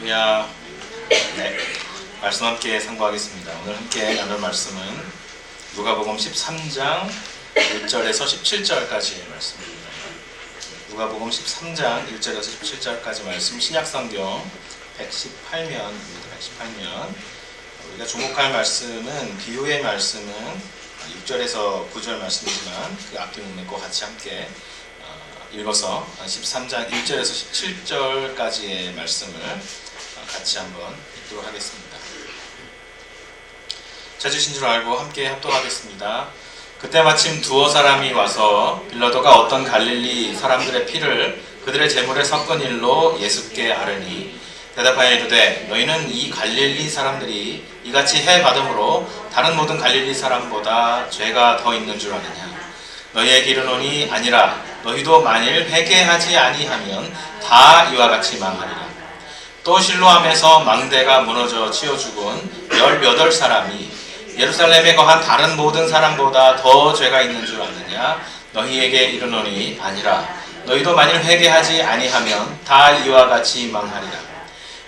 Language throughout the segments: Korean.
할렐루야. 네, 말씀 함께 상고하겠습니다. 오늘 함께 나눌 말씀은 누가복음 13장 1절에서 17절까지의 말씀입니다. 누가복음 13장 1절에서 17절까지 말씀, 신약성경 118면입니다. 118면. 우리가 주목할 말씀은, 비유의 말씀은 6절에서 9절 말씀이지만 그 앞뒤 문맥과 같이 함께 읽어서 13장 1절에서 17절까지의 말씀을 같이 한번 읽도록 하겠습니다. 찾으신 줄 알고 함께 합독하겠습니다. 그때 마침 두어 사람이 와서 빌라도가 어떤 갈릴리 사람들의 피를 그들의 제물에 섞은 일로 예수께 아뢰니, 대답하여 이르되, 너희는 이 갈릴리 사람들이 이같이 해 받음으로 다른 모든 갈릴리 사람보다 죄가 더 있는 줄 아느냐? 너희에게 이르노니 아니라, 너희도 만일 회개하지 아니하면 다 이와 같이 망하리라. 또 실로암에서 망대가 무너져 치어 죽은 18사람이 예루살렘에 거한 다른 모든 사람보다 더 죄가 있는 줄 아느냐? 너희에게 이르노니 아니라, 너희도 만일 회개하지 아니하면 다 이와 같이 망하리라.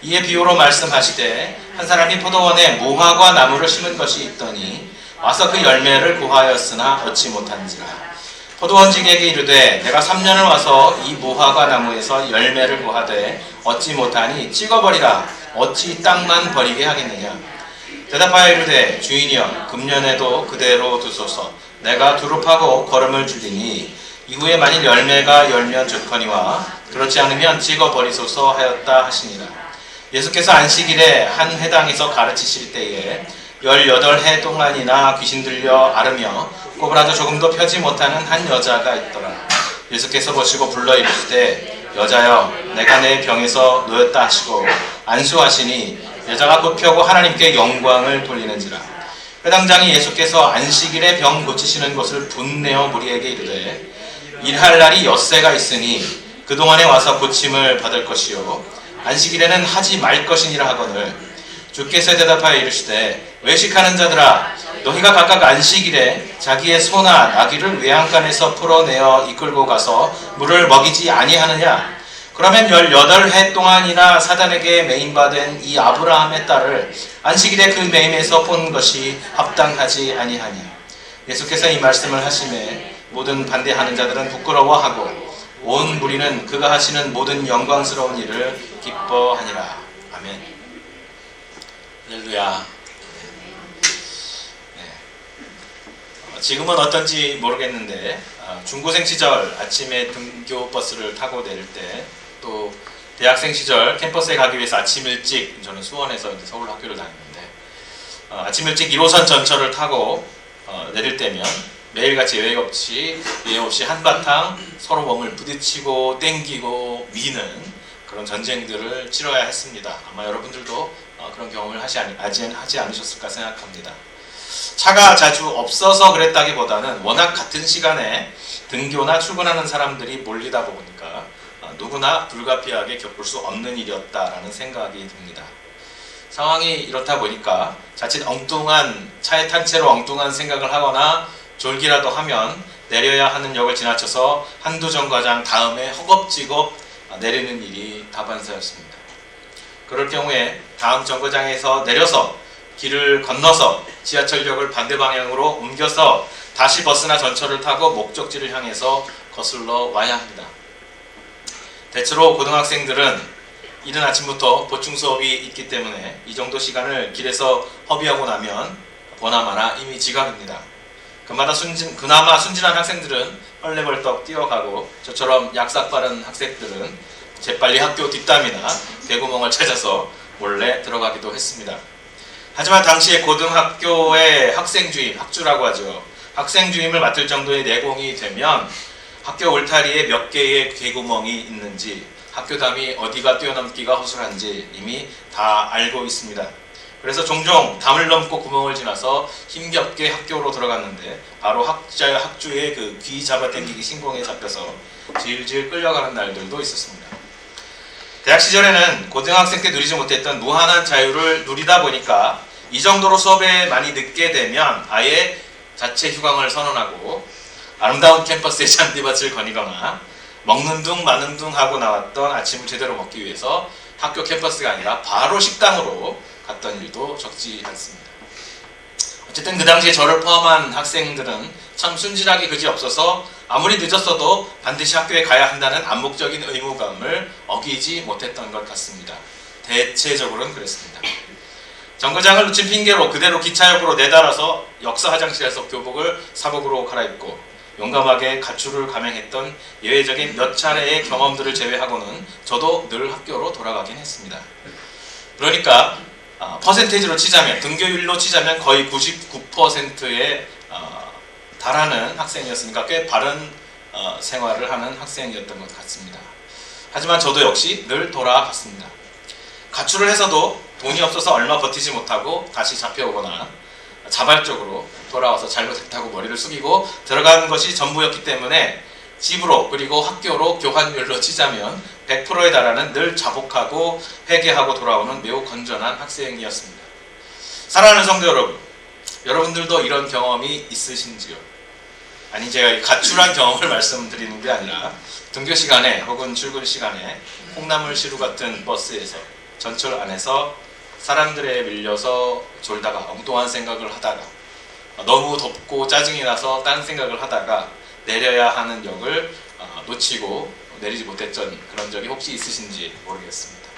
이에 비유로 말씀하시되, 한 사람이 포도원에 무화과 나무를 심은 것이 있더니 와서 그 열매를 구하였으나 얻지 못한지라. 포도원직에게 이르되, 내가 3년을 와서 이 무화과 나무에서 열매를 구하되 얻지 못하니 찍어버리라. 어찌 이 땅만 버리게 하겠느냐? 대답하여 이르되, 주인이여, 금년에도 그대로 두소서. 내가 두릅하고 거름을 주리니 이후에 만일 열매가 열면 좋거니와 그렇지 않으면 찍어버리소서 하였다 하시니라. 예수께서 안식일에 한 회당에서 가르치실 때에 18해 동안이나 귀신 들려 앓으며 꼬부라도 조금도 펴지 못하는 한 여자가 있더라. 예수께서 보시고 불러 이르시되, 여자여, 내가 내 병에서 놓였다 하시고 안수하시니 여자가 곧 펴고 하나님께 영광을 돌리는지라. 회당장이 예수께서 안식일에 병 고치시는 것을 분내어 무리에게 이르되, 일할 날이 엿새가 있으니 그동안에 와서 고침을 받을 것이요 안식일에는 하지 말 것이니라 하거늘, 주께서 대답하여 이르시되, 외식하는 자들아, 너희가 각각 안식일에 자기의 소나 나귀를 외양간에서 풀어내어 이끌고 가서 물을 먹이지 아니하느냐? 그러면 18해 동안이나 사단에게 매임받은 이 아브라함의 딸을 안식일에 그 매임에서 본 것이 합당하지 아니하냐? 예수께서 이 말씀을 하시매 모든 반대하는 자들은 부끄러워하고 온 무리는 그가 하시는 모든 영광스러운 일을 기뻐하니라. 아멘. 할렐루야. 네. 지금은 어떤지 모르겠는데, 중고생 시절 아침에 등교 버스를 타고 내릴 때, 또 대학생 시절 캠퍼스에 가기 위해서 아침 일찍, 저는 수원에서 서울 학교를 다녔는데, 아침 일찍 1호선 전철을 타고 내릴 때면 매일같이 예외 없이 한바탕 서로 몸을 부딪히고 땡기고 미는 그런 전쟁들을 치러야 했습니다. 아마 여러분들도 그런 경험을 하지 않으셨을까 생각합니다. 차가 자주 없어서 그랬다기보다는 워낙 같은 시간에 등교나 출근하는 사람들이 몰리다 보니까 누구나 불가피하게 겪을 수 없는 일이었다라는 생각이 듭니다. 상황이 이렇다 보니까 자칫 차에 탄 채로 엉뚱한 생각을 하거나 졸기라도 하면 내려야 하는 역을 지나쳐서 한두 정거장 다음에 허겁지겁 내리는 일이 다반사였습니다. 그럴 경우에 다음 정거장에서 내려서 길을 건너서 지하철역을 반대 방향으로 옮겨서 다시 버스나 전철을 타고 목적지를 향해서 거슬러 와야 합니다. 대체로 고등학생들은 이른 아침부터 보충 수업이 있기 때문에 이 정도 시간을 길에서 허비하고 나면 보나마나 이미 지각입니다. 그나마 순진한 학생들은 헐레벌떡 뛰어가고, 저처럼 약삭 빠른 학생들은 재빨리 학교 뒷담이나 개구멍을 찾아서 몰래 들어가기도 했습니다. 하지만 당시에 고등학교의 학생주임, 학주라고 하죠. 학생주임을 맡을 정도의 내공이 되면 학교 울타리에 몇 개의 개구멍이 있는지, 학교담이 어디가 뛰어넘기가 허술한지 이미 다 알고 있습니다. 그래서 종종 담을 넘고 구멍을 지나서 힘겹게 학교로 들어갔는데, 바로 학주의 그 귀 잡아당기기 신공에 잡혀서 질질 끌려가는 날들도 있었습니다. 대학 시절에는 고등학생 때 누리지 못했던 무한한 자유를 누리다 보니까 이 정도로 수업에 많이 늦게 되면 아예 자체 휴강을 선언하고 아름다운 캠퍼스의 잔디밭을 거니거나 먹는 둥 마는 둥 하고 나왔던 아침을 제대로 먹기 위해서 학교 캠퍼스가 아니라 바로 식당으로 갔던 일도 적지 않습니다. 어쨌든 그 당시에 저를 포함한 학생들은 참 순진하기 그지없어서 아무리 늦었어도 반드시 학교에 가야 한다는 암묵적인 의무감을 어기지 못했던 것 같습니다. 대체적으로는 그랬습니다. 정거장을 놓친 핑계로 그대로 기차역으로 내달아서 역사 화장실에서 교복을 사복으로 갈아입고 용감하게 가출을 감행했던 예외적인 몇 차례의 경험들을 제외하고는 저도 늘 학교로 돌아가긴 했습니다. 그러니까 퍼센테이지로 치자면, 등교율로 치자면 거의 99%에 달하는 학생이었으니까 꽤 바른 생활을 하는 학생이었던 것 같습니다. 하지만 저도 역시 늘 돌아갔습니다. 가출을 해서도 돈이 없어서 얼마 버티지 못하고 다시 잡혀오거나 자발적으로 돌아와서 잘못했다고 머리를 숙이고 들어가는 것이 전부였기 때문에 집으로 그리고 학교로 교환율로 치자면 100%에 달하는 늘 자복하고 회개하고 돌아오는 매우 건전한 학생이었습니다. 사랑하는 성도 여러분, 여러분들도 이런 경험이 있으신지요? 아니, 제가 가출한 경험을 말씀드리는 게 아니라 등교 시간에 혹은 출근 시간에 콩나물 시루 같은 버스에서 전철 안에서 사람들에 밀려서 졸다가 엉뚱한 생각을 하다가 너무 덥고 짜증이 나서 딴 생각을 하다가 내려야 하는 역을 놓치고 내리지 못했던 그런 적이 혹시 있으신지 모르겠습니다.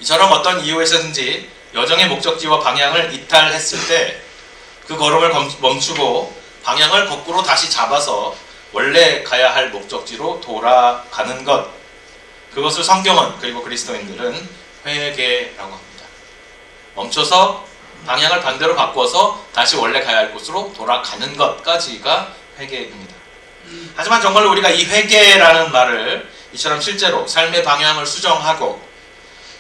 이처럼 어떤 이유에서든지 여정의 목적지와 방향을 이탈했을 때 그 걸음을 멈추고 방향을 거꾸로 다시 잡아서 원래 가야 할 목적지로 돌아가는 것, 그것을 성경은 그리고 그리스도인들은 회개라고 합니다. 멈춰서 방향을 반대로 바꿔서 다시 원래 가야 할 곳으로 돌아가는 것까지가 회개입니다. 하지만 정말로 우리가 이 회개라는 말을 이처럼 실제로 삶의 방향을 수정하고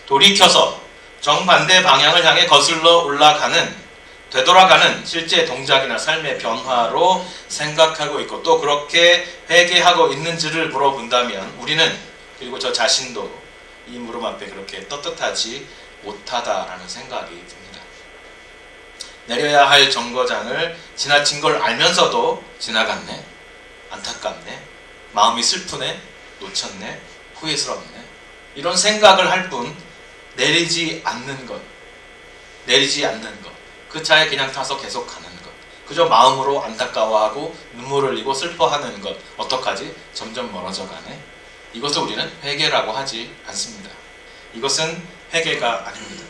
돌이켜서 정반대 방향을 향해 거슬러 올라가는, 되돌아가는 실제 동작이나 삶의 변화로 생각하고 있고 또 그렇게 회개하고 있는지를 물어본다면 우리는, 그리고 저 자신도 이 물음 앞에 그렇게 떳떳하지 못하다라는 생각이 듭니다. 내려야 할 정거장을 지나친 걸 알면서도 지나갔네, 안타깝네, 마음이 슬프네, 놓쳤네, 후회스럽네, 이런 생각을 할 뿐 내리지 않는 것, 그 차에 그냥 타서 계속 가는 것, 그저 마음으로 안타까워하고 눈물을 흘리고 슬퍼하는 것, 어떡하지? 점점 멀어져 가네. 이것을 우리는 회개라고 하지 않습니다. 이것은 회개가 아닙니다.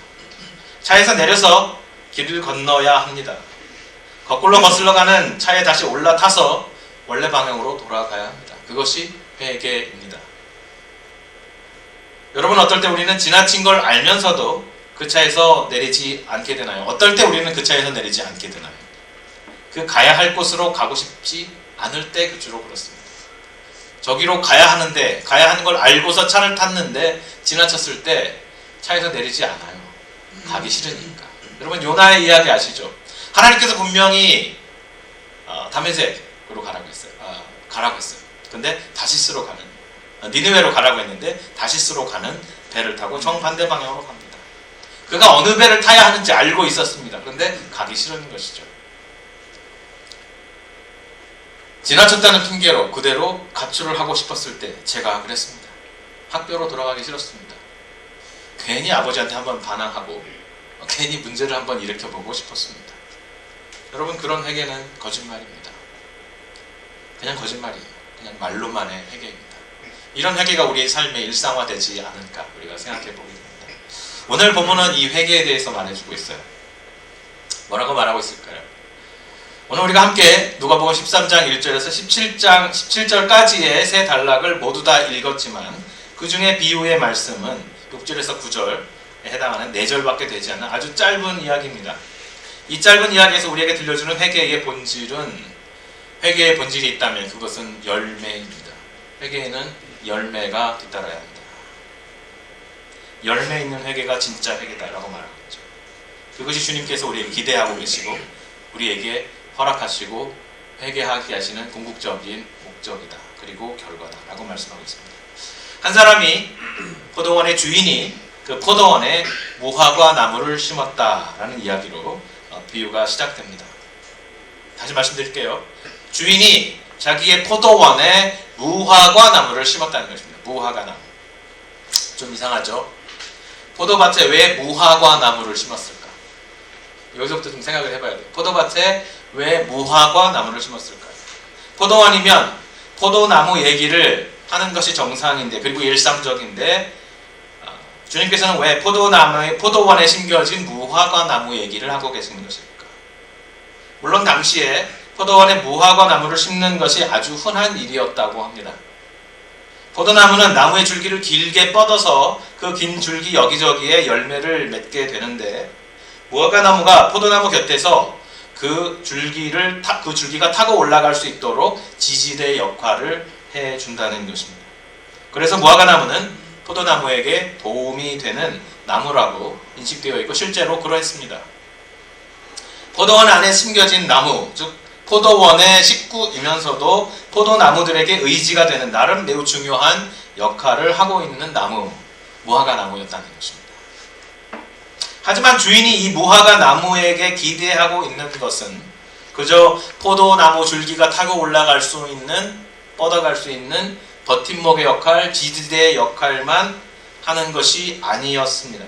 차에서 내려서 길을 건너야 합니다. 거꾸로 거슬러 가는 차에 다시 올라타서 원래 방향으로 돌아가야 합니다. 그것이 회개입니다. 여러분, 어떨 때 우리는 지나친 걸 알면서도 그 차에서 내리지 않게 되나요? 어떨 때 우리는 그 차에서 내리지 않게 되나요? 그 가야 할 곳으로 가고 싶지 않을 때 주로 그렇습니다. 저기로 가야 하는데, 가야 하는 걸 알고서 차를 탔는데 지나쳤을 때 차에서 내리지 않아요. 가기 싫으니까. 여러분, 요나의 이야기 아시죠? 하나님께서 분명히 다메섹으로 가라고 했어요. 근데 다시스로 가는, 니느웨로 가라고 했는데 다시스로 가는 배를 타고 정반대 방향으로 갑니다. 그가 어느 배를 타야 하는지 알고 있었습니다. 그런데 가기 싫은 것이죠. 지나쳤다는 핑계로 그대로 가출을 하고 싶었을 때 제가 그랬습니다. 학교로 돌아가기 싫었습니다. 괜히 아버지한테 한번 반항하고 괜히 문제를 한번 일으켜보고 싶었습니다. 여러분, 그런 회개는 거짓말입니다. 그냥 거짓말이에요. 그냥 말로만의 회개입니다. 이런 회개가 우리의 삶에 일상화되지 않을까 우리가 생각해보게 됩니다. 오늘 본문은 이 회개에 대해서 말해주고 있어요. 뭐라고 말하고 있을까요? 오늘 우리가 함께 누가복음 13장 1절에서 17절까지의 세 단락을 모두 다 읽었지만 그 중에 비유의 말씀은 6절에서 9절에 해당하는 4절밖에 되지 않는 아주 짧은 이야기입니다. 이 짧은 이야기에서 우리에게 들려주는 회개의 본질이 있다면 그것은 열매입니다. 회개에는 열매가 뒤따라야 합니다. 열매 있는 회개가 진짜 회개다라고 말하고 있죠. 그것이 주님께서 우리에게 기대하고 계시고 우리에게 허락하시고 회개하게 하시는 궁극적인 목적이다. 그리고 결과다라고 말씀하고 있습니다. 한 사람이 포도원의 주인이 그 포도원에 무화과 나무를 심었다라는 이야기로 비유가 시작됩니다. 다시 말씀드릴게요. 주인이 자기의 포도원에 무화과 나무를 심었다는 것입니다. 무화과 나무. 좀 이상하죠? 포도밭에 왜 무화과 나무를 심었을까? 여기서부터 좀 생각을 해봐야 돼요. 포도밭에 왜 무화과 나무를 심었을까요? 포도원이면 포도나무 얘기를 하는 것이 정상인데, 그리고 일상적인데, 주님께서는 왜 포도원에 심겨진 무화과 나무 얘기를 하고 계시는 것일까? 물론 당시에 포도원에 무화과 나무를 심는 것이 아주 흔한 일이었다고 합니다. 포도나무는 나무의 줄기를 길게 뻗어서 그 긴 줄기 여기저기에 열매를 맺게 되는데, 무화과 나무가 포도나무 곁에서 그 줄기가 타고 올라갈 수 있도록 지지대 역할을 해준다는 것입니다. 그래서 무화과 나무는 포도나무에게 도움이 되는 나무라고 인식되어 있고 실제로 그러했습니다. 포도원 안에 심겨진 나무, 즉 포도원의 식구이면서도 포도나무들에게 의지가 되는 나름 매우 중요한 역할을 하고 있는 나무, 무화과 나무였다는 것입니다. 하지만 주인이 이 무화과 나무에게 기대하고 있는 것은 그저 포도나무 줄기가 타고 올라갈 수 있는, 뻗어갈 수 있는 버팀목의 역할, 지지대의 역할만 하는 것이 아니었습니다.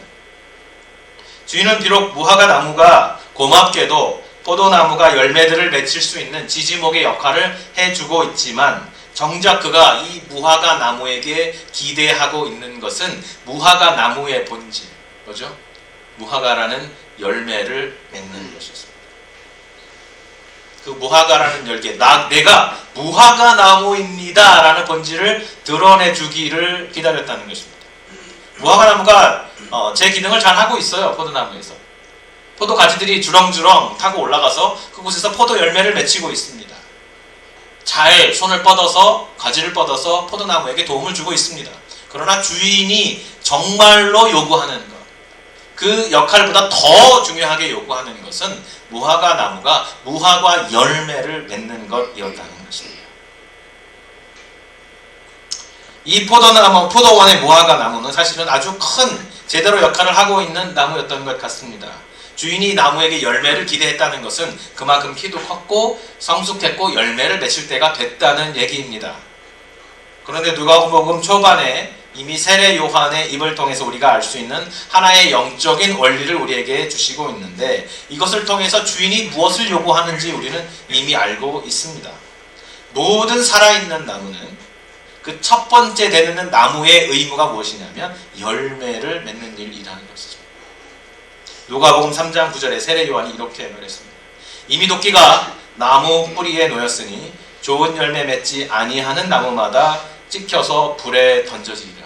주인은 비록 무화과 나무가 고맙게도 포도나무가 열매들을 맺힐 수 있는 지지목의 역할을 해주고 있지만, 정작 그가 이 무화과 나무에게 기대하고 있는 것은 무화과 나무의 본질, 뭐죠? 무화과라는 열매를 맺는 것이었습니다. 그 무화과라는 열매, 내가 무화과 나무입니다 라는 본질을 드러내주기를 기다렸다는 것입니다. 무화과 나무가 제 기능을 잘 하고 있어요. 포도나무에서 포도 가지들이 주렁주렁 타고 올라가서 그곳에서 포도 열매를 맺히고 있습니다. 잘 손을 뻗어서, 가지를 뻗어서 포도나무에게 도움을 주고 있습니다. 그러나 주인이 정말로 요구하는 것, 그 역할보다 더 중요하게 요구하는 것은 무화과 나무가 무화과 열매를 맺는 것이었다는 것입니다. 이 포도원의 무화과 나무는 사실은 아주 큰 제대로 역할을 하고 있는 나무였던 것 같습니다. 주인이 나무에게 열매를 기대했다는 것은 그만큼 키도 컸고 성숙했고 열매를 맺힐 때가 됐다는 얘기입니다. 그런데 누가복음 초반에 이미 세례 요한의 입을 통해서 우리가 알 수 있는 하나의 영적인 원리를 우리에게 주시고 있는데, 이것을 통해서 주인이 무엇을 요구하는지 우리는 이미 알고 있습니다. 모든 살아있는 나무는 그 첫 번째 되는 나무의 의무가 무엇이냐면 열매를 맺는 일이라는 것이죠. 누가복음 3장 9절에 세례 요한이 이렇게 말했습니다. 이미 도끼가 나무 뿌리에 놓였으니 좋은 열매 맺지 아니하는 나무마다 찍혀서 불에 던져지리라.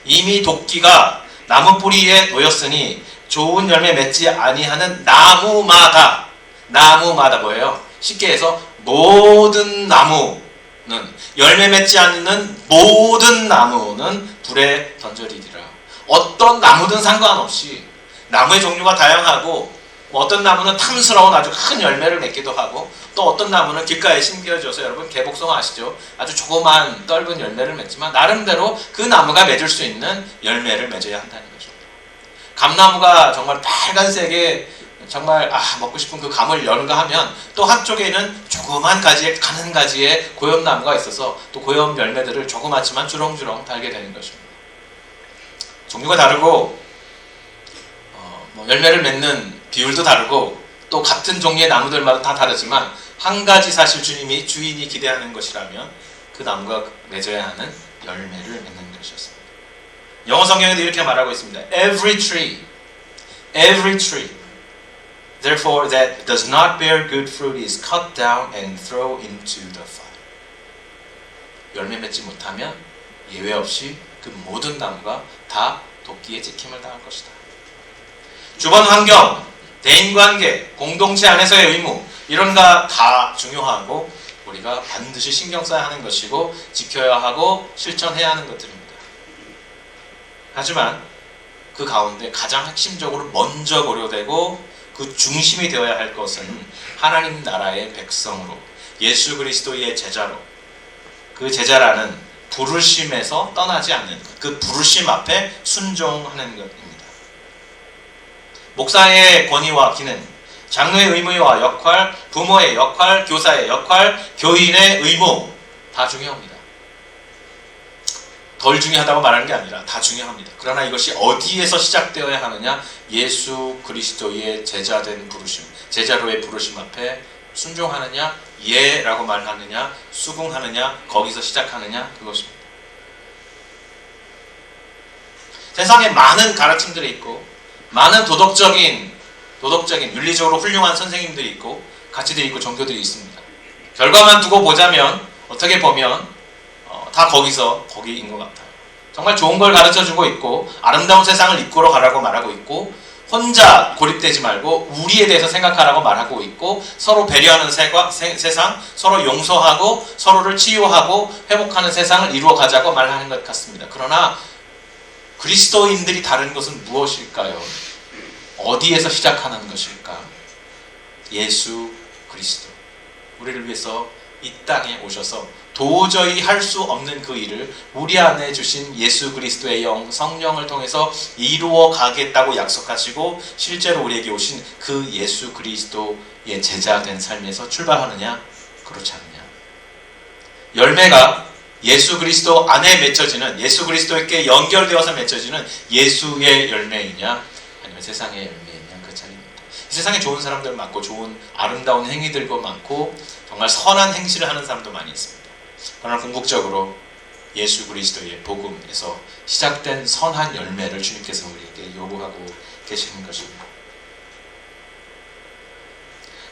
이미 도끼가 나무 뿌리에 놓였으니 좋은 열매 맺지 아니하는 나무마다 뭐예요? 쉽게 해서 모든 나무는, 열매 맺지 않는 모든 나무는 불에 던져지리라. 어떤 나무든 상관없이, 나무의 종류가 다양하고 어떤 나무는 탐스러운 아주 큰 열매를 맺기도 하고, 또 어떤 나무는 길가에 심겨져서, 여러분 개복숭아 아시죠? 아주 조그만 떫은 열매를 맺지만 나름대로 그 나무가 맺을 수 있는 열매를 맺어야 한다는 것입니다. 감나무가 정말 빨간색에 정말 먹고 싶은 그 감을 여는가 하면, 또 한쪽에는 조그만 가지에, 가는 가지에 고염나무가 있어서 또 고염 열매들을 조그맣지만 주렁주렁 달게 되는 것입니다. 종류가 다르고 열매를 맺는 비율도 다르고 또 같은 종류의 나무들마다 다 다르지만, 한 가지 사실 주인이 기대하는 것이라면 그 나무가 맺어야 하는 열매를 맺는 것이었습니다. 영어 성경에도 이렇게 말하고 있습니다. Every tree, therefore that does not bear good fruit is cut down and thrown into the fire. 열매 맺지 못하면 예외 없이 그 모든 나무가 다 도끼에 찍힘을 당할 것이다. 주변 환경, 대인관계, 공동체 안에서의 의무, 이런 거 다 중요하고 우리가 반드시 신경 써야 하는 것이고 지켜야 하고 실천해야 하는 것들입니다. 하지만 그 가운데 가장 핵심적으로 먼저 고려되고 그 중심이 되어야 할 것은 하나님 나라의 백성으로, 예수 그리스도의 제자로, 그 제자라는 부르심에서 떠나지 않는 것, 그 부르심 앞에 순종하는 것입니다. 목사의 권위와 기능, 장로의 의무와 역할, 부모의 역할, 교사의 역할, 교인의 의무 다 중요합니다. 덜 중요하다고 말하는 게 아니라 다 중요합니다. 그러나 이것이 어디에서 시작되어야 하느냐? 예수 그리스도의 제자된 부르심, 제자로의 부르심 앞에 순종하느냐, 예라고 말하느냐, 수긍하느냐, 거기서 시작하느냐, 그것입니다. 세상에 많은 가르침들이 있고 많은 도덕적인 윤리적으로 훌륭한 선생님들이 있고 가치들이 있고 종교들이 있습니다. 결과만 두고 보자면 어떻게 보면 다 거기인 것 같아요. 정말 좋은 걸 가르쳐주고 있고 아름다운 세상을 이끌어 가라고 말하고 있고 혼자 고립되지 말고 우리에 대해서 생각하라고 말하고 있고 서로 배려하는 세상, 서로 용서하고 서로를 치유하고 회복하는 세상을 이루어 가자고 말하는 것 같습니다. 그러나 그리스도인들이 다른 것은 무엇일까요? 어디에서 시작하는 것일까? 예수 그리스도. 우리를 위해서 이 땅에 오셔서 도저히 할 수 없는 그 일을 우리 안에 주신 예수 그리스도의 영, 성령을 통해서 이루어 가겠다고 약속하시고 실제로 우리에게 오신 그 예수 그리스도의 제자된 삶에서 출발하느냐? 그렇지 않느냐? 열매가 예수 그리스도 안에 맺혀지는, 예수 그리스도에게 연결되어서 맺혀지는 예수의 열매이냐 아니면 세상의 열매이냐, 그 차이입니다. 이 세상에 좋은 사람들 많고 좋은 아름다운 행위들도 많고 정말 선한 행실을 하는 사람도 많이 있습니다. 그러나 궁극적으로 예수 그리스도의 복음에서 시작된 선한 열매를 주님께서 우리에게 요구하고 계시는 것입니다.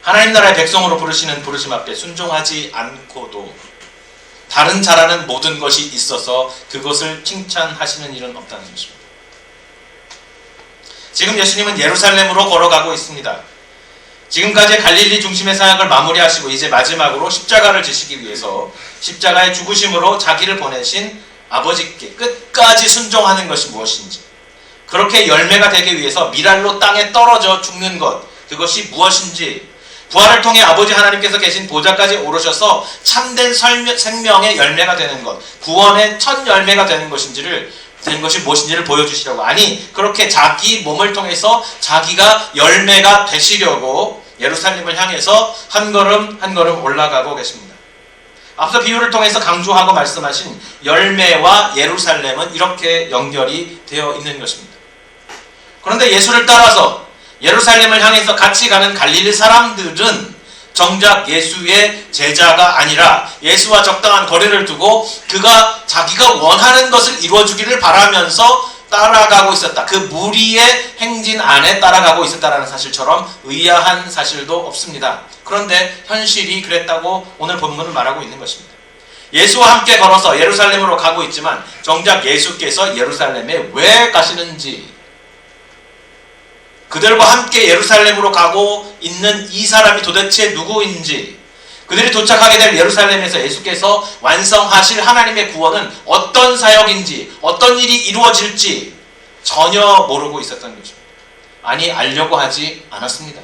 하나님 나라의 백성으로 부르시는 부르심 앞에 순종하지 않고도 다른 잘하는 모든 것이 있어서 그것을 칭찬하시는 일은 없다는 것입니다. 지금 예수님은 예루살렘으로 걸어가고 있습니다. 지금까지 갈릴리 중심의 사역을 마무리하시고 이제 마지막으로 십자가를 지시기 위해서 십자가의 죽으심으로 자기를 보내신 아버지께 끝까지 순종하는 것이 무엇인지, 그렇게 열매가 되기 위해서 미랄로 땅에 떨어져 죽는 것, 그것이 무엇인지, 부활을 통해 아버지 하나님께서 계신 보좌까지 오르셔서 참된 생명의 열매가 되는 것, 구원의 첫 열매가 되는 것이 무엇인지를 보여주시려고, 아니 그렇게 자기 몸을 통해서 자기가 열매가 되시려고 예루살렘을 향해서 한 걸음 한 걸음 올라가고 계십니다. 앞서 비유를 통해서 강조하고 말씀하신 열매와 예루살렘은 이렇게 연결이 되어 있는 것입니다. 그런데 예수를 따라서 예루살렘을 향해서 같이 가는 갈릴리 사람들은 정작 예수의 제자가 아니라 예수와 적당한 거리를 두고 그가 자기가 원하는 것을 이루어주기를 바라면서 따라가고 있었다. 그 무리의 행진 안에 따라가고 있었다라는 사실처럼 의아한 사실도 없습니다. 그런데 현실이 그랬다고 오늘 본문은 말하고 있는 것입니다. 예수와 함께 걸어서 예루살렘으로 가고 있지만 정작 예수께서 예루살렘에 왜 가시는지, 그들과 함께 예루살렘으로 가고 있는 이 사람이 도대체 누구인지, 그들이 도착하게 될 예루살렘에서 예수께서 완성하실 하나님의 구원은 어떤 사역인지, 어떤 일이 이루어질지 전혀 모르고 있었던 것입니다. 아니, 알려고 하지 않았습니다.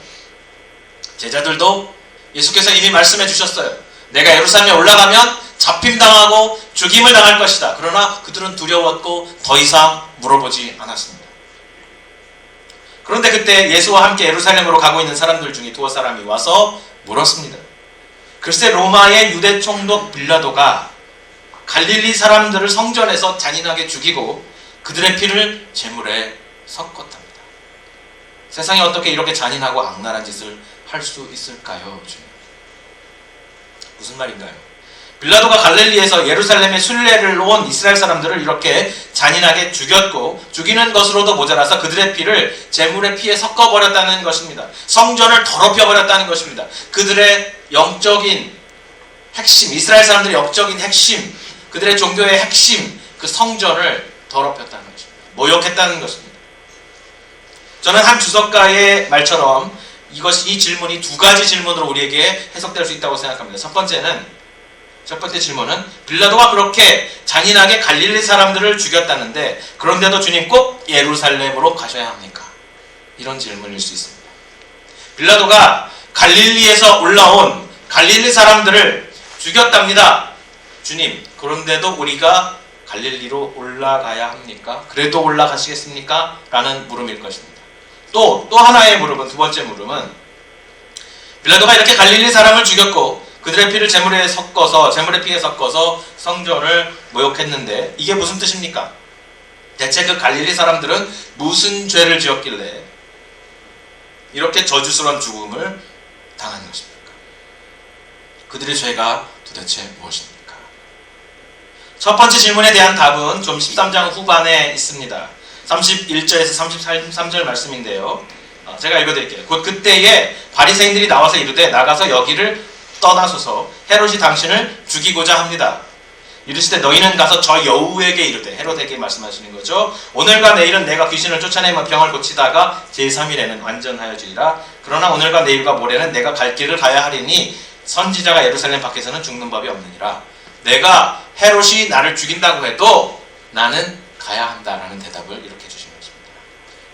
제자들도 예수께서 이미 말씀해 주셨어요. 내가 예루살렘에 올라가면 잡힘당하고 죽임을 당할 것이다. 그러나 그들은 두려웠고 더 이상 물어보지 않았습니다. 그런데 그때 예수와 함께 예루살렘으로 가고 있는 사람들 중에 두어 사람이 와서 물었습니다. 글쎄, 로마의 유대 총독 빌라도가 갈릴리 사람들을 성전에서 잔인하게 죽이고 그들의 피를 제물에 섞었답니다. 세상에 어떻게 이렇게 잔인하고 악랄한 짓을 할 수 있을까요? 주님? 무슨 말인가요? 빌라도가 갈릴리에서 예루살렘에 순례를 온 이스라엘 사람들을 이렇게 잔인하게 죽였고 죽이는 것으로도 모자라서 그들의 피를 제물의 피에 섞어버렸다는 것입니다. 성전을 더럽혀버렸다는 것입니다. 그들의 영적인 핵심, 이스라엘 사람들의 영적인 핵심, 그들의 종교의 핵심, 그 성전을 더럽혔다는 것입니다. 모욕했다는 것입니다. 저는 한 주석가의 말처럼 이 질문이 두 가지 질문으로 우리에게 해석될 수 있다고 생각합니다. 첫 번째 질문은 빌라도가 그렇게 잔인하게 갈릴리 사람들을 죽였다는데 그런데도 주님 꼭 예루살렘으로 가셔야 합니까? 이런 질문일 수 있습니다. 빌라도가 갈릴리에서 올라온 갈릴리 사람들을 죽였답니다. 주님, 그런데도 우리가 갈릴리로 올라가야 합니까? 그래도 올라가시겠습니까? 라는 물음일 것입니다. 또 하나의 물음은, 두 번째 물음은, 빌라도가 이렇게 갈릴리 사람을 죽였고 그들의 피를 제물의 피에 섞어서 성전을 모욕했는데 이게 무슨 뜻입니까? 대체 그 갈릴리 사람들은 무슨 죄를 지었길래 이렇게 저주스러운 죽음을 당한 것입니까? 그들의 죄가 도대체 무엇입니까? 첫 번째 질문에 대한 답은 좀 13장 후반에 있습니다. 31절에서 33절 말씀인데요. 제가 읽어드릴게요. 곧 그때에 바리새인들이 나와서 이르되 나가서 여기를 떠나소서 헤롯이 당신을 죽이고자 합니다. 이르시되 너희는 가서 저 여우에게 이르되, 헤롯에게 말씀하시는 거죠. 오늘과 내일은 내가 귀신을 쫓아내며 병을 고치다가 제3일에는 완전하여지리라. 그러나 오늘과 내일과 모레는 내가 갈 길을 가야 하리니 선지자가 예루살렘 밖에서는 죽는 법이 없느니라. 내가 헤롯이 나를 죽인다고 해도 나는 가야 한다라는 대답을 이렇게 주신 것입니다.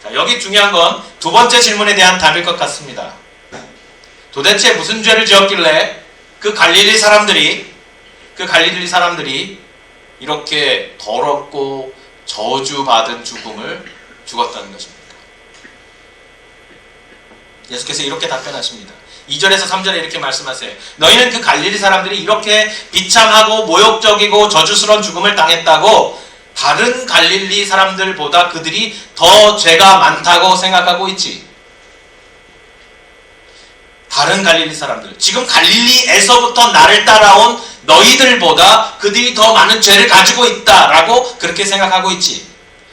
자, 여기 중요한 건 두 번째 질문에 대한 답일 것 같습니다. 도대체 무슨 죄를 지었길래 그 갈릴리 사람들이 이렇게 더럽고 저주받은 죽음을 죽었다는 것입니까? 예수께서 이렇게 답변하십니다. 2절에서 3절에 이렇게 말씀하세요. 너희는 그 갈릴리 사람들이 이렇게 비참하고 모욕적이고 저주스러운 죽음을 당했다고 다른 갈릴리 사람들보다 그들이 더 죄가 많다고 생각하고 있지. 다른 갈릴리 사람들, 지금 갈릴리에서부터 나를 따라온 너희들보다 그들이 더 많은 죄를 가지고 있다라고 그렇게 생각하고 있지.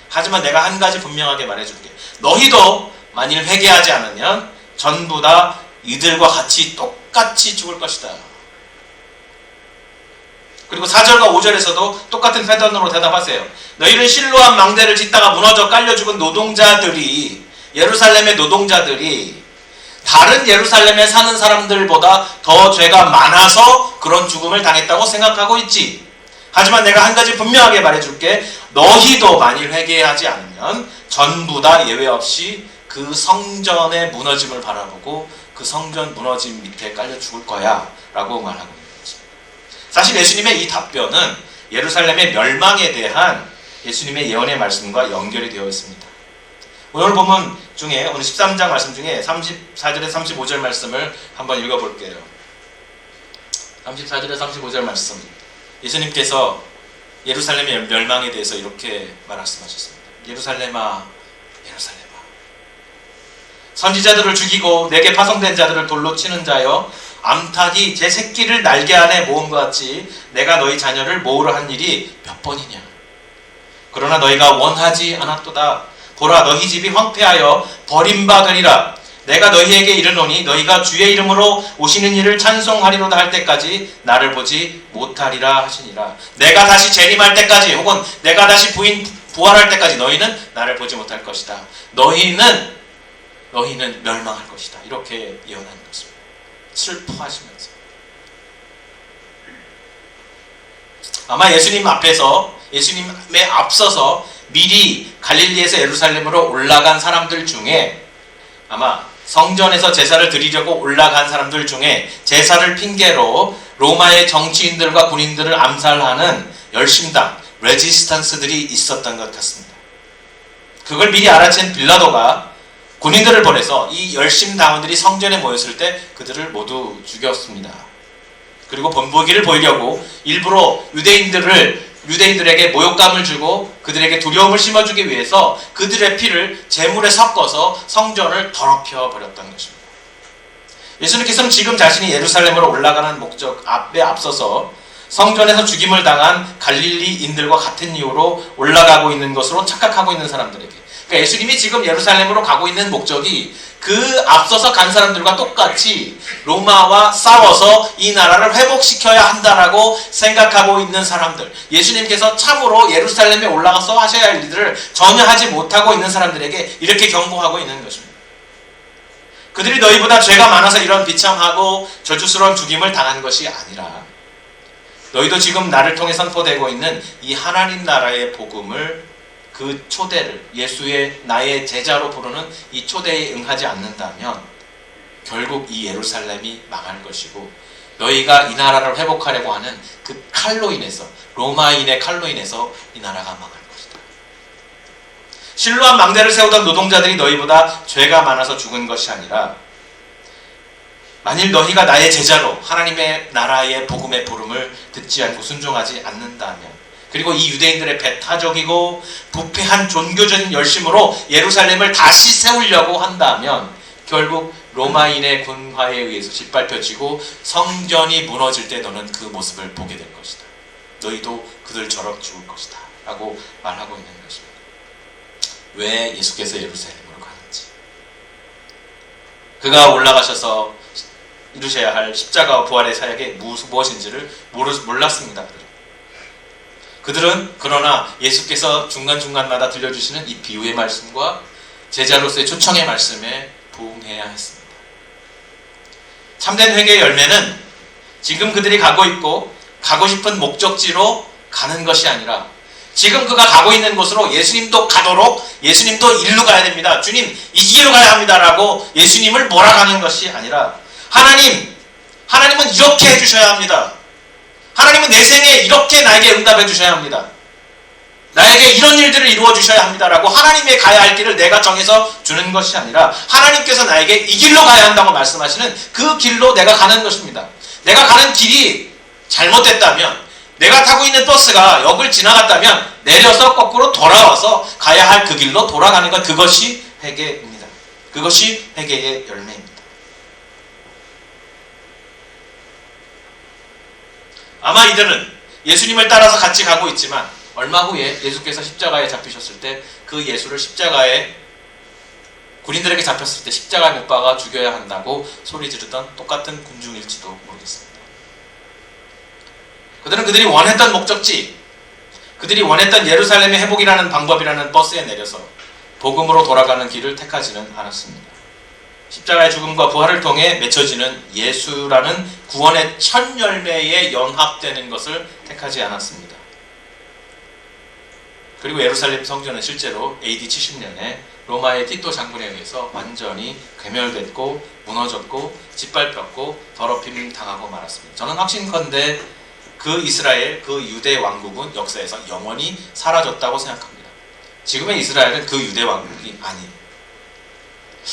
하지만 내가 한 가지 분명하게 말해줄게. 너희도 만일 회개하지 않으면 전부 다 이들과 같이 똑같이 죽을 것이다. 그리고 4절과 5절에서도 똑같은 패턴으로 대답하세요. 너희는 실로암 망대를 짓다가 무너져 깔려 죽은 노동자들이, 예루살렘의 노동자들이 다른 예루살렘에 사는 사람들보다 더 죄가 많아서 그런 죽음을 당했다고 생각하고 있지. 하지만 내가 한 가지 분명하게 말해줄게. 너희도 만일 회개하지 않으면 전부 다 예외 없이 그 성전의 무너짐을 바라보고 그 성전 무너짐 밑에 깔려 죽을 거야 라고 말하고 있는 것입니다. 사실 예수님의 이 답변은 예루살렘의 멸망에 대한 예수님의 예언의 말씀과 연결이 되어 있습니다. 오늘 본문 중에, 오늘 13장 말씀 중에 34절에서 35절 말씀을 한번 읽어볼게요. 34절에서 35절 말씀. 예수님께서 예루살렘의 멸망에 대해서 이렇게 말씀하셨습니다. 예루살렘아, 예루살렘아, 선지자들을 죽이고 내게 파송된 자들을 돌로 치는 자여, 암탉이 제 새끼를 날개 안에 모은 것 같이 내가 너희 자녀를 모으려 한 일이 몇 번이냐. 그러나 너희가 원하지 않았도다. 보라, 너희 집이 황폐하여 버림받으리라. 내가 너희에게 이르노니 너희가 주의 이름으로 오시는 이를 찬송하리로다 할 때까지 나를 보지 못하리라 하시니라. 내가 다시 재림할 때까지, 혹은 내가 다시 부활할 때까지 너희는 나를 보지 못할 것이다. 너희는 멸망할 것이다. 이렇게 예언하는 것입니다. 슬퍼하시면서. 아마 예수님에 앞서서 미리 갈릴리에서 예루살렘으로 올라간 사람들 중에, 아마 성전에서 제사를 드리려고 올라간 사람들 중에 제사를 핑계로 로마의 정치인들과 군인들을 암살하는 열심당, 레지스탄스들이 있었던 것 같습니다. 그걸 미리 알아챈 빌라도가 군인들을 보내서 이 열심당원들이 성전에 모였을 때 그들을 모두 죽였습니다. 그리고 본보기를 보이려고 일부러 유대인들에게 모욕감을 주고 그들에게 두려움을 심어주기 위해서 그들의 피를 제물에 섞어서 성전을 더럽혀 버렸던 것입니다. 예수님께서는 지금 자신이 예루살렘으로 올라가는 목적 앞에 앞서서 성전에서 죽임을 당한 갈릴리인들과 같은 이유로 올라가고 있는 것으로 착각하고 있는 사람들에게, 그러니까 예수님이 지금 예루살렘으로 가고 있는 목적이 그 앞서서 간 사람들과 똑같이 로마와 싸워서 이 나라를 회복시켜야 한다라고 생각하고 있는 사람들, 예수님께서 참으로 예루살렘에 올라가서 하셔야 할 일들을 전혀 하지 못하고 있는 사람들에게 이렇게 경고하고 있는 것입니다. 그들이 너희보다 죄가 많아서 이런 비참하고 저주스러운 죽임을 당한 것이 아니라 너희도 지금 나를 통해 선포되고 있는 이 하나님 나라의 복음을, 그 초대를, 예수의 나의 제자로 부르는 이 초대에 응하지 않는다면 결국 이 예루살렘이 망할 것이고 너희가 이 나라를 회복하려고 하는 그 칼로 인해서, 로마인의 칼로 인해서 이 나라가 망할 것이다. 실로암 망대를 세우던 노동자들이 너희보다 죄가 많아서 죽은 것이 아니라 만일 너희가 나의 제자로 하나님의 나라의 복음의 부름을 듣지 않고 순종하지 않는다면, 그리고 이 유대인들의 배타적이고 부패한 종교적인 열심으로 예루살렘을 다시 세우려고 한다면 결국 로마인의 군화에 의해서 짓밟혀지고 성전이 무너질 때 너는 그 모습을 보게 될 것이다. 너희도 그들처럼 죽을 것이다 라고 말하고 있는 것입니다. 왜 예수께서 예루살렘으로 가는지, 그가 올라가셔서 이루셔야 할 십자가와 부활의 사역이 무엇인지를 몰랐습니다. 그들은 그러나 예수께서 중간중간마다 들려주시는 이 비유의 말씀과 제자로서의 초청의 말씀에 부응해야 했습니다. 참된 회개의 열매는 지금 그들이 가고 있고 가고 싶은 목적지로 가는 것이 아니라 지금 그가 가고 있는 곳으로 예수님도 가도록, 예수님도 일로 가야 됩니다, 주님 이 길로 가야 합니다 라고 예수님을 몰아가는 것이 아니라 하나님은 이렇게 해주셔야 합니다, 하나님은 내 생에 이렇게 나에게 응답해 주셔야 합니다, 나에게 이런 일들을 이루어 주셔야 합니다 라고 하나님의 가야 할 길을 내가 정해서 주는 것이 아니라 하나님께서 나에게 이 길로 가야 한다고 말씀하시는 그 길로 내가 가는 것입니다. 내가 가는 길이 잘못됐다면, 내가 타고 있는 버스가 역을 지나갔다면 내려서 거꾸로 돌아와서 가야 할 그 길로 돌아가는 것, 그것이 회개입니다. 그것이 회개의 열매입니다. 아마 이들은 예수님을 따라서 같이 가고 있지만 얼마 후에 예수께서 십자가에 잡히셨을 때 그 예수를 십자가에, 군인들에게 잡혔을 때 십자가에 못 박아 죽여야 한다고 소리 지르던 똑같은 군중일지도 모르겠습니다. 그들은 그들이 원했던 목적지, 그들이 원했던 예루살렘의 회복이라는 방법이라는 버스에 내려서 복음으로 돌아가는 길을 택하지는 않았습니다. 십자가의 죽음과 부활을 통해 맺혀지는 예수라는 구원의 첫 열매에 연합되는 것을 택하지 않았습니다. 그리고 예루살렘 성전은 실제로 AD 70년에 로마의 티토 장군에 의해서 완전히 괴멸됐고 무너졌고 짓밟혔고 더럽힘 당하고 말았습니다. 저는 확신컨대 그 이스라엘, 그 유대 왕국은 역사에서 영원히 사라졌다고 생각합니다. 지금의 이스라엘은 그 유대 왕국이 아니에요.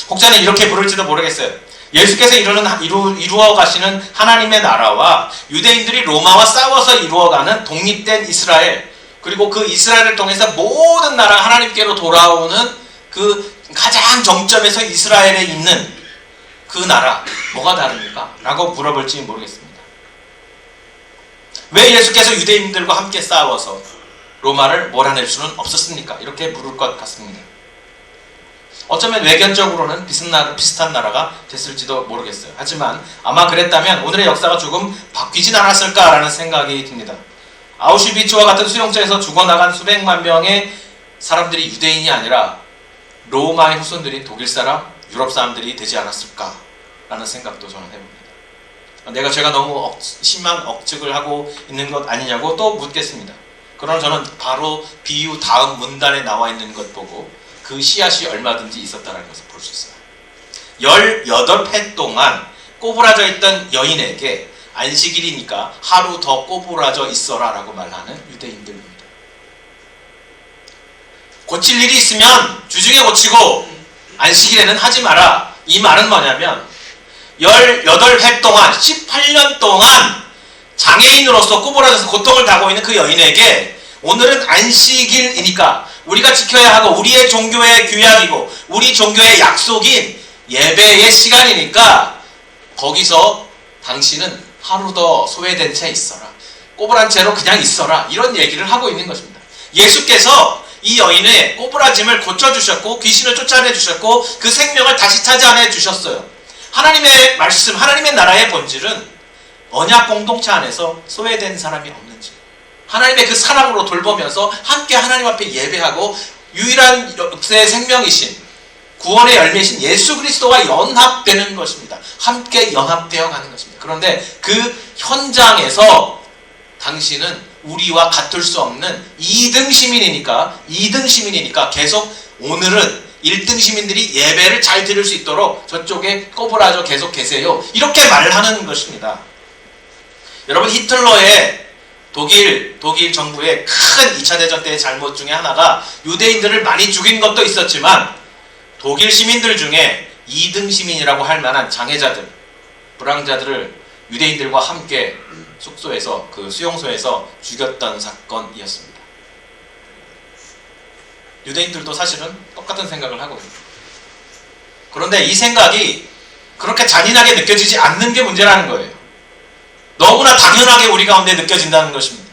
혹자는 이렇게 부를지도 모르겠어요. 예수께서 이루어 가시는 하나님의 나라와 유대인들이 로마와 싸워서 이루어가는 독립된 이스라엘, 그리고 그 이스라엘을 통해서 모든 나라가 하나님께로 돌아오는 그 가장 정점에서 이스라엘에 있는 그 나라, 뭐가 다릅니까? 라고 물어볼지 모르겠습니다. 왜 예수께서 유대인들과 함께 싸워서 로마를 몰아낼 수는 없었습니까? 이렇게 물을 것 같습니다. 어쩌면 외견적으로는 비슷한 나라가 됐을지도 모르겠어요. 하지만 아마 그랬다면 오늘의 역사가 조금 바뀌진 않았을까라는 생각이 듭니다. 아우슈비츠와 같은 수용소에서 죽어나간 수백만 명의 사람들이 유대인이 아니라 로마의 후손들인 독일 사람, 유럽 사람들이 되지 않았을까라는 생각도 저는 해봅니다. 제가 너무 심한 억측을 하고 있는 것 아니냐고 또 묻겠습니다. 그러나 저는 바로 비유 다음 문단에 나와 있는 것 보고 그 씨앗이 얼마든지 있었다는 것을 볼 수 있어요. 18회 동안 꼬부라져 있던 여인에게 안식일이니까 하루 더 꼬부라져 있어라 라고 말하는 유대인들입니다. 고칠 일이 있으면 주중에 고치고 안식일에는 하지 마라. 이 말은 뭐냐면 18회 동안 18년 동안 장애인으로서 꼬부라져서 고통을 당하고 있는 그 여인에게 오늘은 안식일이니까 우리가 지켜야 하고 우리의 종교의 규약이고 우리 종교의 약속인 예배의 시간이니까 거기서 당신은 하루 더 소외된 채 있어라, 꼬부란 채로 그냥 있어라, 이런 얘기를 하고 있는 것입니다. 예수께서 이 여인의 꼬부라짐을 고쳐주셨고 귀신을 쫓아내주셨고 그 생명을 다시 찾아내주셨어요. 하나님의 말씀, 하나님의 나라의 본질은 언약 공동체 안에서 소외된 사람이 없는지, 하나님의 그 사랑으로 돌보면서 함께 하나님 앞에 예배하고 유일한 역사의 생명이신 구원의 열매이신 예수 그리스도와 연합되는 것입니다. 함께 연합되어 가는 것입니다. 그런데 그 현장에서 당신은 우리와 같을 수 없는 2등 시민이니까 계속 오늘은 1등 시민들이 예배를 잘 드릴 수 있도록 저쪽에 꼬부라져 계속 계세요. 이렇게 말을 하는 것입니다. 여러분, 히틀러의 독일 정부의 큰 2차 대전 때의 잘못 중에 하나가 유대인들을 많이 죽인 것도 있었지만 독일 시민들 중에 2등 시민이라고 할 만한 장애자들, 불황자들을 유대인들과 함께 숙소에서 그 수용소에서 죽였던 사건이었습니다. 유대인들도 사실은 똑같은 생각을 하거든요. 그런데 이 생각이 그렇게 잔인하게 느껴지지 않는 게 문제라는 거예요. 너무나 당연하게 우리 가운데 느껴진다는 것입니다.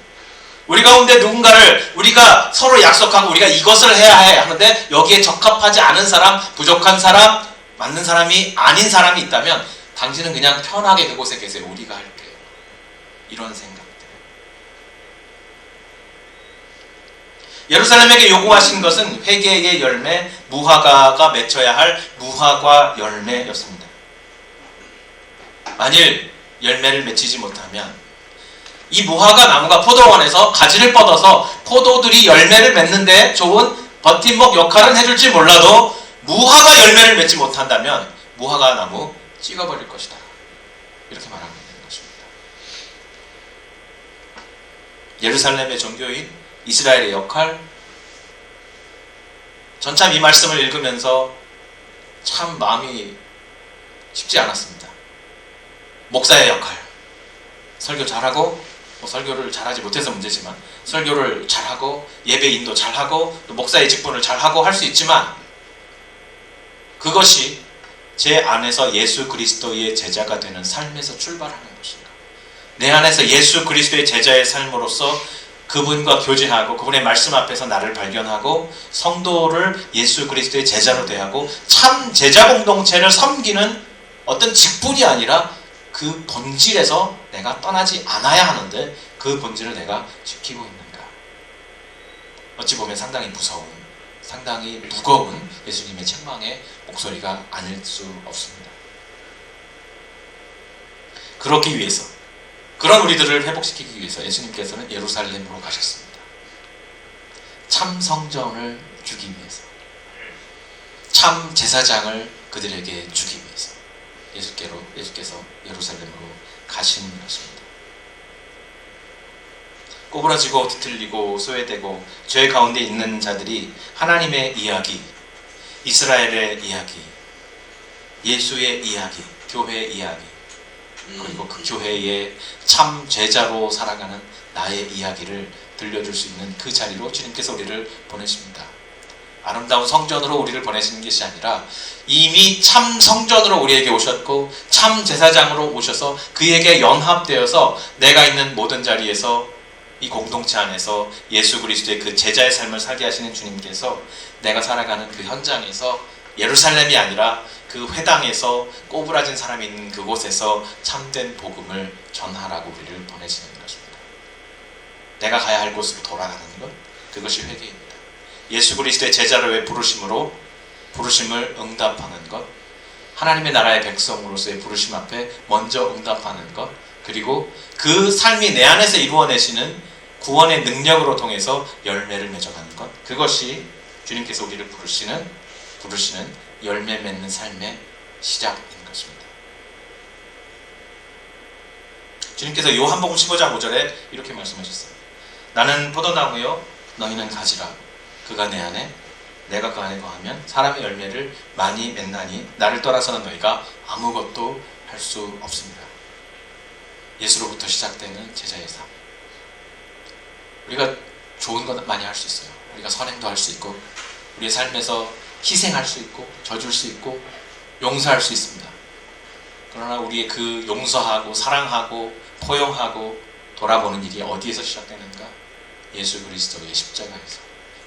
우리 가운데 누군가를 우리가 서로 약속하고 우리가 이것을 해야 해 하는데 여기에 적합하지 않은 사람, 부족한 사람, 맞는 사람이 아닌 사람이 있다면 당신은 그냥 편하게 그곳에 계세요. 우리가 할게요. 이런 생각들. 예루살렘에게 요구하신 것은 회개의 열매, 무화과가 맺혀야 할 무화과 열매였습니다. 만일 열매를 맺히지 못하면 이 무화과 나무가 포도원에서 가지를 뻗어서 포도들이 열매를 맺는데 좋은 버팀목 역할은 해줄지 몰라도 무화과 열매를 맺지 못한다면 무화과 나무 찍어버릴 것이다. 이렇게 말하고 있는 것입니다. 예루살렘의 종교인, 이스라엘의 역할, 전 참 이 말씀을 읽으면서 참 마음이 쉽지 않았습니다. 목사의 역할, 설교 잘하고, 설교를 잘하지 못해서 문제지만 설교를 잘하고 예배 인도 잘하고 또 목사의 직분을 잘하고 할 수 있지만 그것이 제 안에서 예수 그리스도의 제자가 되는 삶에서 출발하는 것인가? 내 안에서 예수 그리스도의 제자의 삶으로서 그분과 교제하고 그분의 말씀 앞에서 나를 발견하고 성도를 예수 그리스도의 제자로 대하고 참 제자 공동체를 섬기는 어떤 직분이 아니라 그 본질에서 내가 떠나지 않아야 하는데 그 본질을 내가 지키고 있는가? 어찌 보면 상당히 무서운, 상당히 무거운 예수님의 책망의 목소리가 아닐 수 없습니다. 그렇기 위해서, 그런 우리들을 회복시키기 위해서 예수님께서는 예루살렘으로 가셨습니다. 참 성전을 주기 위해서, 참 제사장을 그들에게 주기 위해서 예수께서 예루살렘으로 가시는 것입니다. 꼬부라지고 뒤틀리고 소외되고 죄 가운데 있는 자들이 하나님의 이야기, 이스라엘의 이야기, 예수의 이야기, 교회의 이야기, 그리고 그 교회의 참 제자로 살아가는 나의 이야기를 들려줄 수 있는 그 자리로 주님께서 우리를 보내십니다. 아름다운 성전으로 우리를 보내시는 것이 아니라 이미 참 성전으로 우리에게 오셨고 참 제사장으로 오셔서 그에게 연합되어서 내가 있는 모든 자리에서 이 공동체 안에서 예수 그리스도의 그 제자의 삶을 살게 하시는 주님께서 내가 살아가는 그 현장에서 예루살렘이 아니라 그 회당에서 꼬부라진 사람이 있는 그곳에서 참된 복음을 전하라고 우리를 보내시는 것입니다. 내가 가야 할 곳으로 돌아가는 것, 그것이 회개입니다. 예수 그리스도의 제자로의 부르심을 응답하는 것, 하나님의 나라의 백성으로서의 부르심 앞에 먼저 응답하는 것, 그리고 그 삶이 내 안에서 이루어내시는 구원의 능력으로 통해서 열매를 맺어가는 것, 그것이 주님께서 우리를 부르시는 열매 맺는 삶의 시작인 것입니다. 주님께서 요한복음 15장 5절에 이렇게 말씀하셨어요. 나는 포도나무요 너희는 가지라. 그가 내 안에 내가 그 안에 거하면 사람의 열매를 많이 맺나니 나를 떠나서는 너희가 아무것도 할 수 없습니다. 예수로부터 시작되는 제자의 삶. 우리가 좋은 것 많이 할 수 있어요. 우리가 선행도 할 수 있고 우리의 삶에서 희생할 수 있고 져줄 수 있고 용서할 수 있습니다. 그러나 우리의 그 용서하고 사랑하고 포용하고 돌아보는 일이 어디에서 시작되는가? 예수 그리스도의 십자가에서,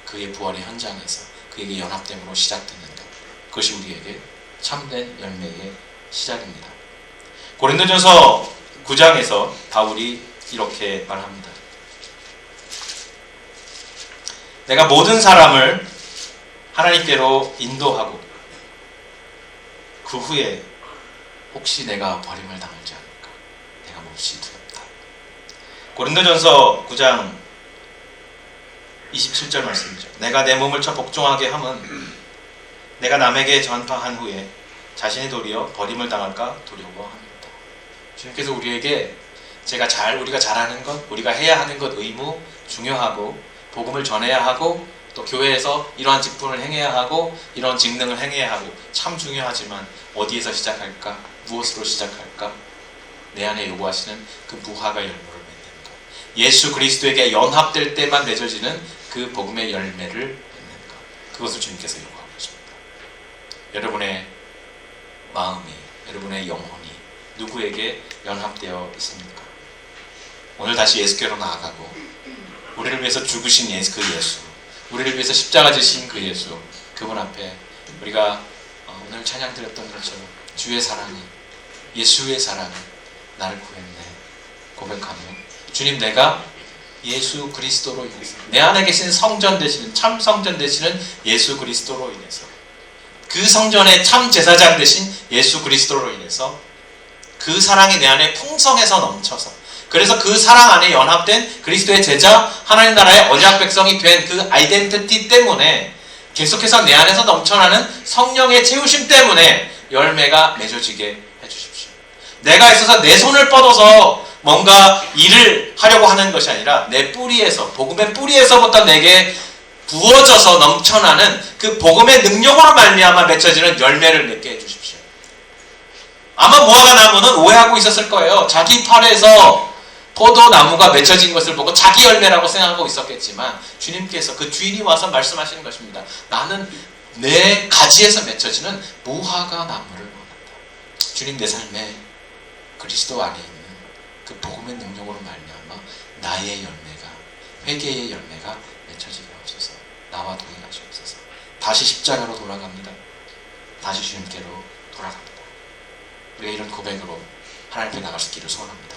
그의 부활의 현장에서, 그에게 연합됨으로 시작되는 것. 그것이 우리에게 참된 열매의 시작입니다. 고린도전서 9장에서 바울이 이렇게 말합니다. 내가 모든 사람을 하나님께로 인도하고 그 후에 혹시 내가 버림을 당하지 않을까? 내가 몹시 두렵다. 고린도전서 9장 27절 말씀이죠. 내가 내 몸을 쳐 복종하게 함은 내가 남에게 전파한 후에 자신이 도리어 버림을 당할까 두려워합니다. 주님께서 우리에게 우리가 잘하는 것, 우리가 해야 하는 것 의무, 중요하고 복음을 전해야 하고 또 교회에서 이러한 직분을 행해야 하고 이런 직능을 행해야 하고 참 중요하지만 어디에서 시작할까? 무엇으로 시작할까? 내 안에 요구하시는 그 무화과 열매를 맺는 것, 예수 그리스도에게 연합될 때만 맺어지는 그 복음의 열매를 맺는 것, 그것을 주님께서 요구하고 계십니다. 여러분의 마음이, 여러분의 영혼이 누구에게 연합되어 있습니까? 오늘 다시 예수께로 나아가고 우리를 위해서 죽으신 그 예수, 우리를 위해서 십자가 지신 그 예수, 그분 앞에 우리가 오늘 찬양 드렸던 것처럼 주의 사랑이, 예수의 사랑이 나를 구했네 고백하며, 주님, 내가 예수 그리스도로 인해서, 내 안에 계신 성전 되시는, 참 성전 되시는 예수 그리스도로 인해서, 그 성전의 참 제사장 되신 예수 그리스도로 인해서 그 사랑이 내 안에 풍성해서 넘쳐서, 그래서 그 사랑 안에 연합된 그리스도의 제자, 하나님 나라의 언약 백성이 된 그 아이덴티티 때문에, 계속해서 내 안에서 넘쳐나는 성령의 채우심 때문에 열매가 맺어지게 해주십시오. 내가 있어서 내 손을 뻗어서 뭔가 일을 하려고 하는 것이 아니라 내 뿌리에서, 복음의 뿌리에서부터 내게 부어져서 넘쳐나는 그 복음의 능력으로 말미암아 맺혀지는 열매를 맺게 해주십시오. 아마 무화과 나무는 오해하고 있었을 거예요. 자기 팔에서 포도나무가 맺혀진 것을 보고 자기 열매라고 생각하고 있었겠지만, 주님께서, 그 주인이 와서 말씀하시는 것입니다. 나는 내 가지에서 맺혀지는 무화과 나무를 원한다. 주님, 내 삶에 그리스도 안에 있는 그 복음의 능력으로 말미암아 나의 열매가, 회개의 열매가 맺혀지게 하옵소서. 나와 동행하시옵소서. 다시 십자가로 돌아갑니다. 다시 주님께로 돌아갑니다. 우리가 이런 고백으로 하나님 앞에 나갈 수 있기를 소원합니다.